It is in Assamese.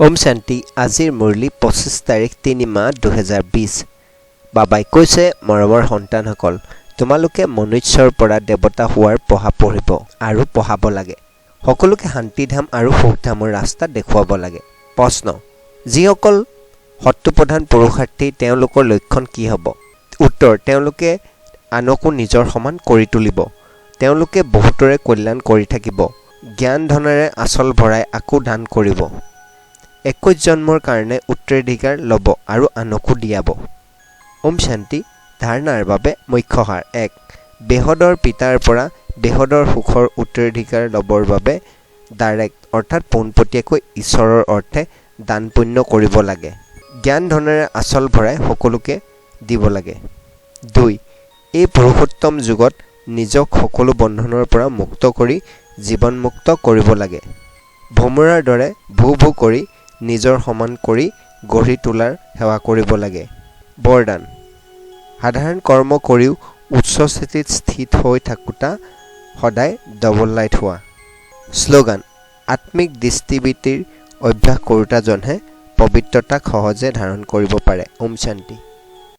ওম শান্তি। আজিৰ মুৰলী 25 তাৰিখ 3 মাহ 2020। বাবাই কৈছে, মৰমৰ সন্তানসকল, তোমালোকে মনুষ্যৰ পৰা দেৱতা হোৱাৰ পঢ়া পঢ়িব আৰু পঢ়াব লাগে। সকলোকে শান্তিধাম আৰু সুখধামৰ ৰাস্তা দেখুৱাব লাগে। প্ৰশ্ন, যিসকল সত্যপ্ৰধান পুৰুষাৰ্থী তেওঁলোকৰ লক্ষণ কি হ'ব? উত্তৰ, তেওঁলোকে আনকো নিজৰ সমান কৰি তুলিব। তেওঁলোকে বহুতৰে কল্যাণ কৰি থাকিব। জ্ঞান ধনেৰে আচল ভৰাই আকৌ দান কৰিব। 21 জন্মৰ কাৰণে উত্তৰাধিকাৰ ল'ব আৰু আনকো দিয়াব। ওম শান্তি। ধাৰণাৰ বাবে মুখ্য সাৰ 1. বেহদৰ পিতাৰ পৰা বেহদৰ সুখৰ উত্তৰাধিকাৰ ল'বৰ বাবে ডাইৰেক্ট অৰ্থাৎ পোনপটীয়াকৈ ঈশ্বৰৰ অৰ্থে দান পুণ্য কৰিব লাগে। জ্ঞান ধনেৰে আচল ভৰাই সকলোকে দিব লাগে। 2. এই পুৰুষোত্তম যুগত নিজক সকলো বন্ধনৰ পৰা মুক্ত কৰি জীৱনমুক্ত কৰিব লাগে। ভোমোৰাৰ দৰে ভূ ভূ কৰি নিজৰ সমান কৰি গঢ়ি তোলাৰ সেৱা কৰিব লাগে। বৰদান, সাধাৰণ কৰ্ম কৰিও উচ্চ স্থিতিত স্থিত হৈ থাকোঁতা সদায় ডবল লাইট হোৱা। শ্লোগান, আত্মিক দৃষ্টিবৃত্তিৰ অভ্যাস কৰোঁতাজনহে পবিত্ৰতাক সহজে ধাৰণ কৰিব পাৰে। ওম শান্তি।